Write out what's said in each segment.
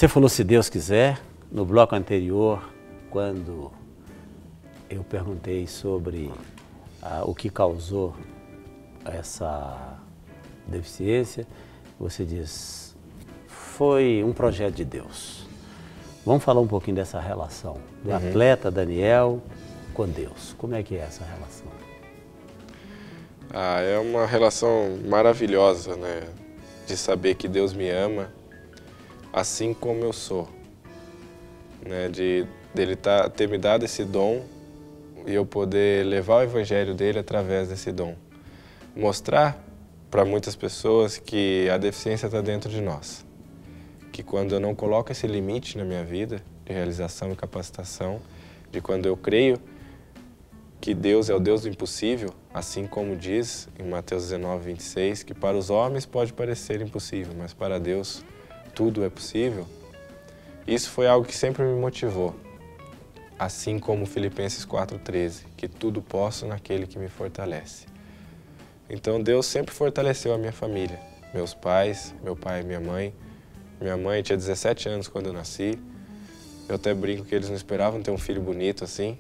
Você falou se Deus quiser. No bloco anterior, quando eu perguntei sobre o que causou essa deficiência, você diz, foi um projeto de Deus. Vamos falar um pouquinho dessa relação do atleta Daniel com Deus. Como é que é essa relação? É uma relação maravilhosa, né? De saber que Deus me ama assim como eu sou, né? Dele ter me dado esse dom e eu poder levar o evangelho dele através desse dom. Mostrar para muitas pessoas que a deficiência está dentro de nós. Que quando eu não coloco esse limite na minha vida de realização e capacitação, de quando eu creio que Deus é o Deus do impossível, assim como diz em Mateus 19, 26, que para os homens pode parecer impossível, mas para Deus tudo é possível. Isso foi algo que sempre me motivou, assim como Filipenses 4,13, que tudo posso naquele que me fortalece. Então Deus sempre fortaleceu a minha família, meus pais, meu pai e minha mãe. Minha mãe tinha 17 anos quando eu nasci. Eu até brinco que eles não esperavam ter um filho bonito assim,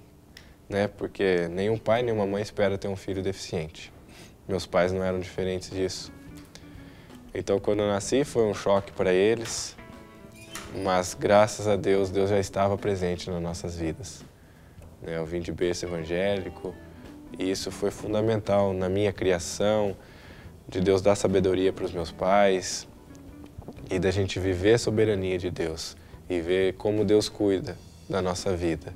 né? Porque nenhum pai, nenhuma mãe espera ter um filho deficiente. Meus pais não eram diferentes disso. Então, quando eu nasci, foi um choque para eles, mas graças a Deus, Deus já estava presente nas nossas vidas. Eu vim de berço evangélico e isso foi fundamental na minha criação, de Deus dar sabedoria para os meus pais e da gente viver a soberania de Deus e ver como Deus cuida da nossa vida.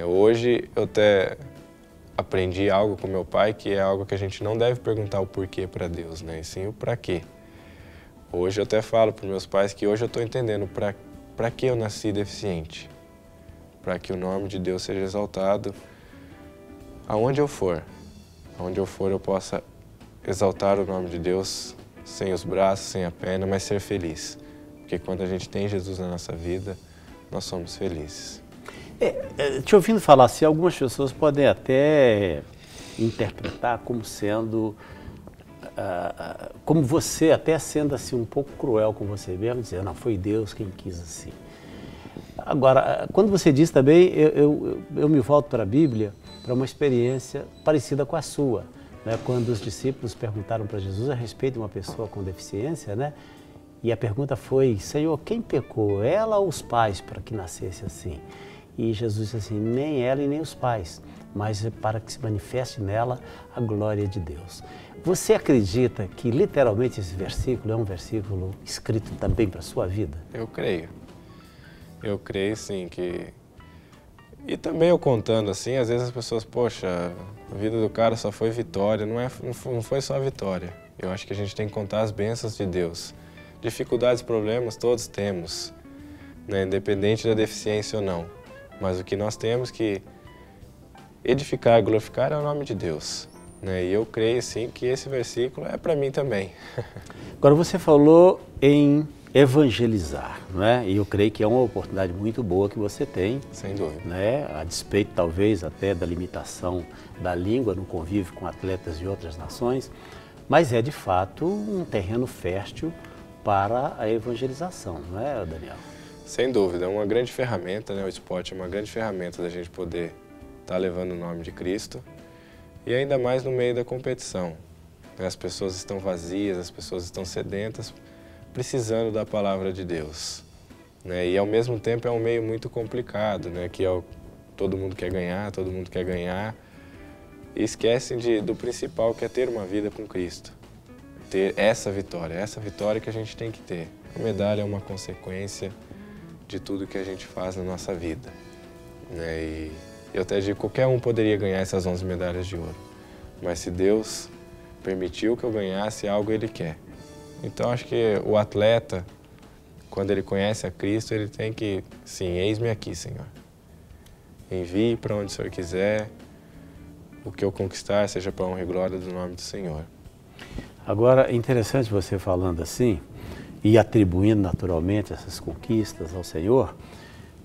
Hoje eu até aprendi algo com meu pai, que é algo que a gente não deve perguntar o porquê para Deus, né? E sim o para quê. Hoje eu até falo para meus pais que hoje eu estou entendendo para que eu nasci deficiente. Para que o nome de Deus seja exaltado aonde eu for. Aonde eu for eu possa exaltar o nome de Deus sem os braços, sem a perna, mas ser feliz. Porque quando a gente tem Jesus na nossa vida, nós somos felizes. Te ouvindo falar assim, algumas pessoas podem até interpretar como sendo, como você até sendo assim um pouco cruel com você mesmo, dizer, não, foi Deus quem quis assim. Agora, quando você diz também, eu me volto para a Bíblia, para uma experiência parecida com a sua, né? Quando os discípulos perguntaram para Jesus a respeito de uma pessoa com deficiência, né? E a pergunta foi, Senhor, quem pecou, ela ou os pais, para que nascesse assim? E Jesus disse assim, nem ela e nem os pais, mas para que se manifeste nela a glória de Deus. Você acredita que literalmente esse versículo é um versículo escrito também para a sua vida? Eu creio. Eu creio sim que... E também eu contando assim, às vezes as pessoas, poxa, a vida do cara só foi vitória, não foi só vitória. Eu acho que a gente tem que contar as bênçãos de Deus. Dificuldades, problemas, todos temos, né? Independente da deficiência ou não. Mas o que nós temos que edificar e glorificar é o nome de Deus, né? E eu creio sim que esse versículo é para mim também. Agora você falou em evangelizar, né? E eu creio que é uma oportunidade muito boa que você tem. Sem dúvida. Né? A despeito talvez até da limitação da língua no convívio com atletas de outras nações, mas é de fato um terreno fértil para a evangelização, não é, Daniel? Sem dúvida, é uma grande ferramenta, né? O esporte é uma grande ferramenta da gente poder estar levando o nome de Cristo e ainda mais no meio da competição. As pessoas estão vazias, as pessoas estão sedentas, precisando da palavra de Deus, né? E ao mesmo tempo é um meio muito complicado, né? Que todo mundo quer ganhar e esquecem do principal, que é ter uma vida com Cristo. Ter essa vitória que a gente tem que ter. A medalha é uma consequência de tudo que a gente faz na nossa vida, né? E eu até digo, qualquer um poderia ganhar essas 11 medalhas de ouro, mas se Deus permitiu que eu ganhasse algo, Ele quer. Então acho que o atleta, quando ele conhece a Cristo, ele tem que, sim, eis-me aqui, Senhor. Envie para onde o Senhor quiser, o que eu conquistar seja para a honra e glória do nome do Senhor. Agora, é interessante você falando assim, e atribuindo naturalmente essas conquistas ao Senhor,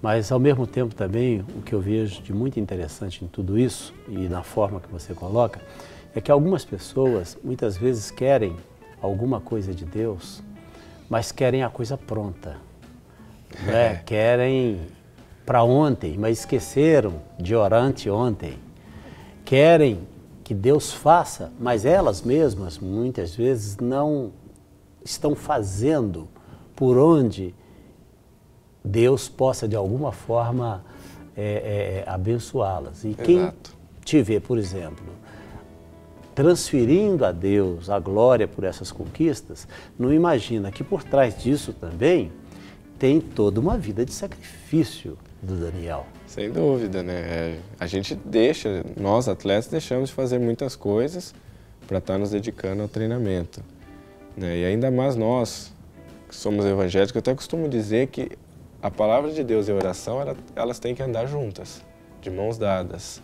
mas ao mesmo tempo também o que eu vejo de muito interessante em tudo isso e na forma que você coloca, é que algumas pessoas muitas vezes querem alguma coisa de Deus, mas querem a coisa pronta. né? Querem para ontem, mas esqueceram de orar anteontem. Querem que Deus faça, mas elas mesmas muitas vezes não estão fazendo por onde Deus possa de alguma forma abençoá-las. E quem te vê, por exemplo, transferindo a Deus a glória por essas conquistas, não imagina que por trás disso também tem toda uma vida de sacrifício do Daniel. Sem dúvida, né? A gente deixa, nós atletas deixamos de fazer muitas coisas para estar nos dedicando ao treinamento, né? E ainda mais nós, que somos evangélicos, eu até costumo dizer que a palavra de Deus e a oração, elas têm que andar juntas, de mãos dadas,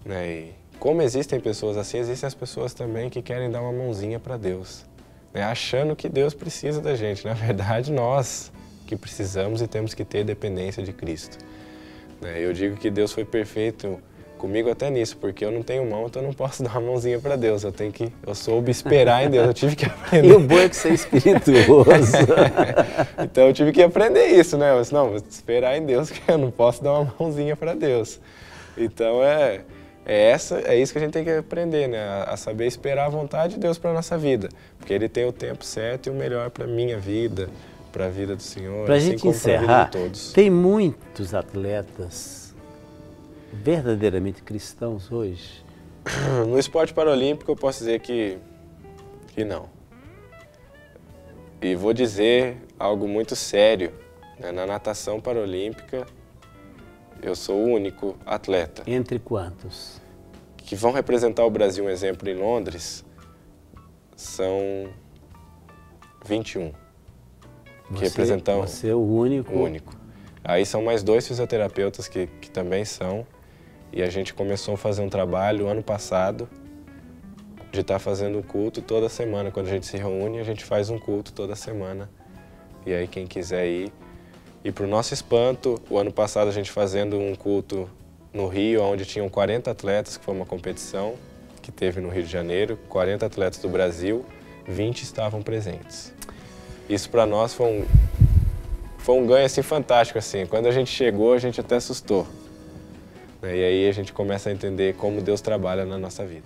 né? E como existem pessoas assim, existem as pessoas também que querem dar uma mãozinha para Deus, né? Achando que Deus precisa da gente. Na verdade, nós que precisamos e temos que ter dependência de Cristo. Eu digo que Deus foi perfeito comigo até nisso, porque eu não tenho mão, então eu não posso dar uma mãozinha para Deus. Eu soube esperar em Deus, eu tive que aprender. E o bom é que você é espirituoso. Então eu tive que aprender isso, né? Eu disse, não, vou esperar em Deus, que eu não posso dar uma mãozinha para Deus. Então é isso que a gente tem que aprender, né? A saber esperar a vontade de Deus para a nossa vida, porque Ele tem o tempo certo e o melhor para a minha vida, para a vida do Senhor, para a assim gente como encerrar, para a vida de todos. Tem muitos atletas verdadeiramente cristãos hoje? No esporte paralímpico eu posso dizer que não. E vou dizer algo muito sério, né? Na natação paralímpica eu sou o único atleta. Entre quantos? Que vão representar o Brasil, um exemplo, em Londres, são 21. Você é o único? O único. Aí são mais 2 fisioterapeutas que também são. E a gente começou a fazer um trabalho ano passado de estar fazendo um culto toda semana. Quando a gente se reúne, a gente faz um culto toda semana. E aí quem quiser ir. E para o nosso espanto, o ano passado a gente fazendo um culto no Rio, onde tinham 40 atletas, que foi uma competição que teve no Rio de Janeiro, 40 atletas do Brasil, 20 estavam presentes. Isso para nós foi um ganho assim, fantástico. Assim. Quando a gente chegou, a gente até assustou. E aí a gente começa a entender como Deus trabalha na nossa vida.